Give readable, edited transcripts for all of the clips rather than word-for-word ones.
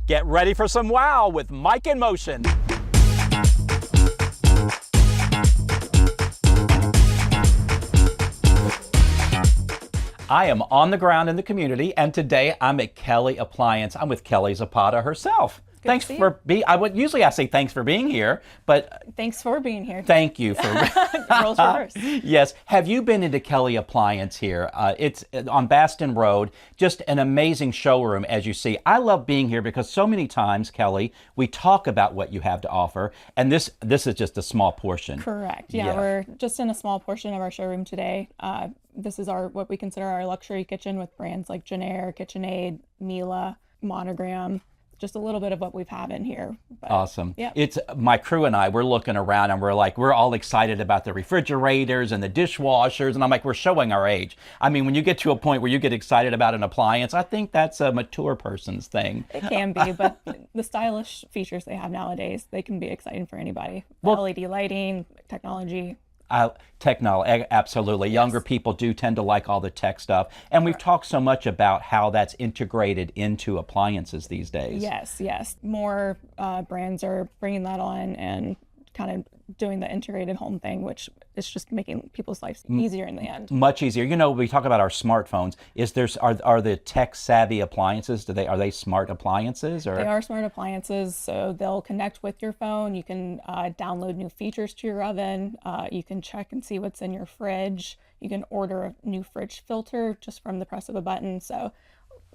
Get ready for some wow with Mike in Motion. I am on the ground in the community, and today I'm at Kelley Appliance. I'm with Kelley Zapata herself. Thanks for being. Usually I say thanks for being here, but thanks for being here. Thank you for. Roles reversed. Yes. Have you been into Kelley Appliance here? It's on Baston Road. Just an amazing showroom, as you see. I love being here because so many times, Kelley, we talk about what you have to offer, and this is just a small portion. Correct. Yeah, we're just in a small portion of our showroom today. This is what we consider our luxury kitchen with brands like Jennair, KitchenAid, Miele, Monogram. Just a little bit of what we've had in here. But, awesome. Yeah. It's my crew and I, we're looking around and we're all excited about the refrigerators and the dishwashers. And I'm like, we're showing our age. I mean, when you get to a point where you get excited about an appliance, I think that's a mature person's thing. It can be, but the stylish features they have nowadays, they can be exciting for anybody. Well, LED lighting, technology. Technology, absolutely. Yes. Younger people do tend to like all the tech stuff. And we've talked so much about how that's integrated into appliances these days. Yes. More brands are bringing that on and kind of doing the integrated home thing, which is just making people's lives easier in the end. Much easier. You know, we talk about our smartphones. Are the tech savvy appliances? Are they smart appliances? Or? They are smart appliances, so they'll connect with your phone. You can download new features to your oven. You can check and see what's in your fridge. You can order a new fridge filter just from the press of a button. So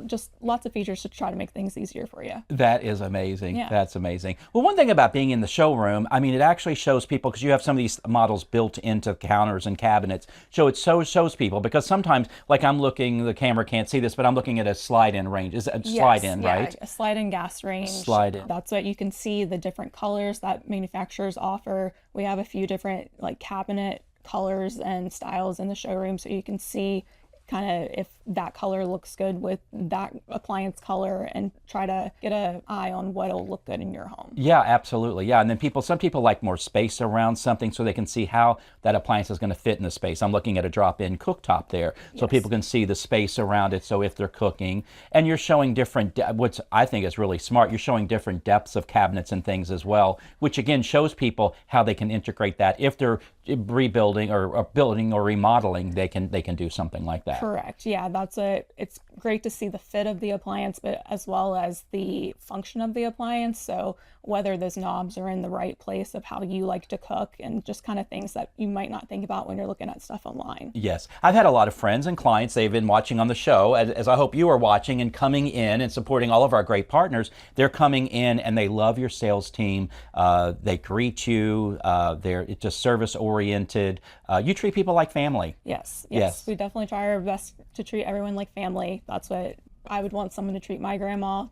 just lots of features to try to make things easier for you. That is amazing. Yeah. That's amazing. Well, one thing about being in the showroom, I mean, it actually shows people, because you have some of these models built into counters and cabinets, so it shows people, because sometimes, like I'm looking, the camera can't see this, but I'm looking at a slide-in range. Is it slide-in, right? A slide-in gas range. Slide-in. That's what you can see, the different colors that manufacturers offer. We have a few different cabinet colors and styles in the showroom, so you can see kind of if that color looks good with that appliance color and try to get an eye on what'll look good in your home. Yeah, absolutely. Yeah, and then some people like more space around something so they can see how that appliance is going to fit in the space. I'm looking at a drop-in cooktop there, so people can see the space around it, so if they're cooking. And you're showing different, which I think is really smart, you're showing different depths of cabinets and things as well, which again shows people how they can integrate that. If they're rebuilding or building or remodeling, they can do something like that. Correct. Yeah, that's it. It's great to see the fit of the appliance, but as well as the function of the appliance. So whether those knobs are in the right place of how you like to cook, and just kind of things that you might not think about when you're looking at stuff online. Yes. I've had a lot of friends and clients, they've been watching on the show, as I hope you are watching and coming in and supporting all of our great partners. They're coming in and they love your sales team. They greet you. They're just service oriented. You treat people like family. Yes. We definitely try our best to treat everyone like family. That's what I would want someone to treat my grandma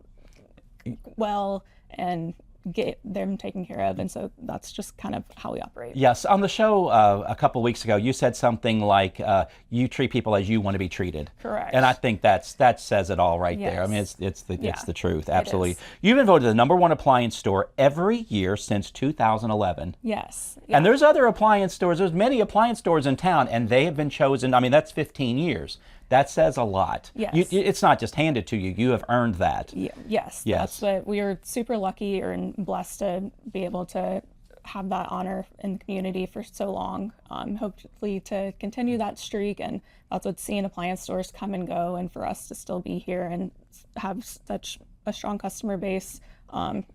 well and get them taken care of, and so that's just kind of how we operate. Yes, on the show a couple of weeks ago, you said something like you treat people as you want to be treated. Correct. And I think that says it all right there. I mean, it's the truth. Absolutely. You've been voted the #1 appliance store every year since 2011. Yes. And there's other appliance stores. There's many appliance stores in town, and they have been chosen. I mean, that's 15 years. That says a lot. Yes. It's not just handed to you. You have earned that. Yes. That's what we are super lucky and blessed to be able to have that honor in the community for so long. Hopefully to continue that streak, and that's what's seeing appliance stores come and go, and for us to still be here and have such a strong customer base.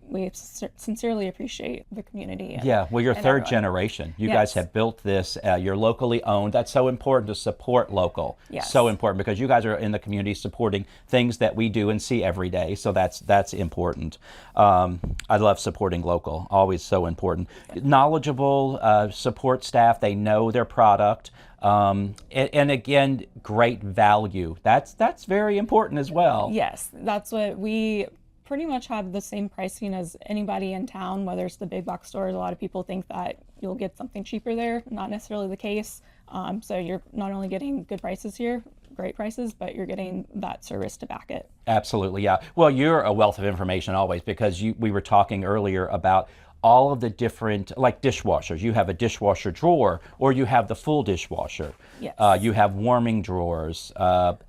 We sincerely appreciate the community. Well, you're third generation. You guys have built this. You're locally owned. That's so important to support local. Yes. So important, because you guys are in the community supporting things that we do and see every day. So that's important. I love supporting local. Always so important. Knowledgeable support staff. They know their product. And again, great value. That's very important as well. Yes, that's what we pretty much have the same pricing as anybody in town, whether it's the big box stores. A lot of people think that you'll get something cheaper there. Not necessarily the case. So you're not only getting good prices here, great prices, but you're getting that service to back it. Absolutely, yeah. Well, you're a wealth of information always, because we were talking earlier about all of the different, like dishwashers. You have a dishwasher drawer, or you have the full dishwasher. Yes. You have warming drawers,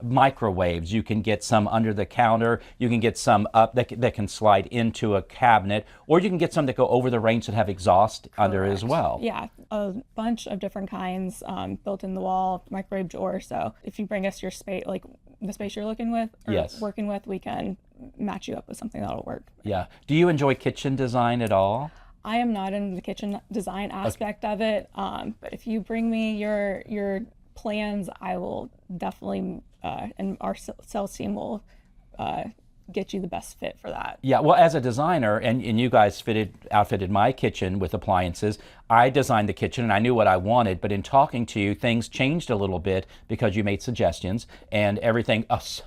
microwaves. You can get some under the counter. You can get some up that can slide into a cabinet, or you can get some that go over the range that have exhaust under as well. Yeah, a bunch of different kinds, built in the wall, microwave drawer. So if you bring us your space, like the space you're looking with or Yes. working with, we can match you up with something that'll work. Yeah. Do you enjoy kitchen design at all? I am not in the kitchen design aspect of it, but if you bring me your plans, I will definitely, and our sales team will get you the best fit for that. Yeah, well, as a designer, and you guys outfitted my kitchen with appliances, I designed the kitchen and I knew what I wanted, but in talking to you, things changed a little bit because you made suggestions and everything,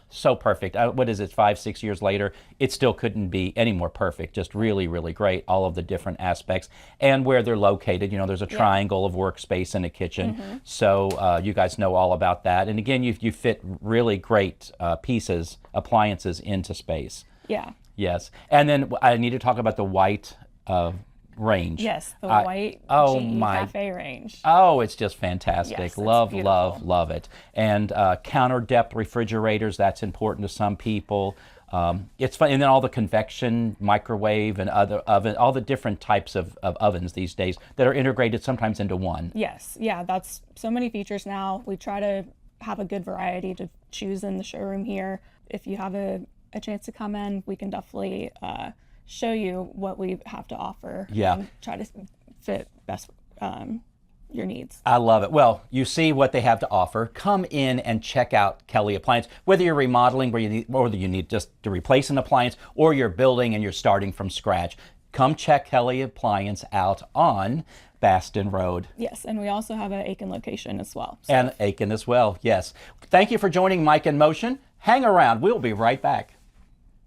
so perfect. What is it, 5, 6 years later, it still couldn't be any more perfect. Just really, really great, all of the different aspects and where they're located. You know, there's a triangle of workspace in a kitchen, so you guys know all about that. And again, you fit really great appliances into space. Yeah. Yes, and then I need to talk about the white range. Yes, the white GE Cafe range. Oh, it's just fantastic. Yes, love, beautiful. love it. And counter depth refrigerators, that's important to some people. It's fun, and then all the convection, microwave, and other oven, all the different types of ovens these days that are integrated sometimes into one. Yes, yeah, that's so many features now. We try to have a good variety to choose in the showroom here. If you have a chance to come in, we can definitely show you what we have to offer. Yeah. And try to fit best your needs. I love it. Well, you see what they have to offer. Come in and check out Kelley Appliance. Whether you're remodeling, whether you need just to replace an appliance, or you're building and you're starting from scratch, come check Kelley Appliance out on Baston Road. Yes, and we also have an Aiken location as well. So. And Aiken as well, yes. Thank you for joining Mike in Motion. Hang around. We'll be right back.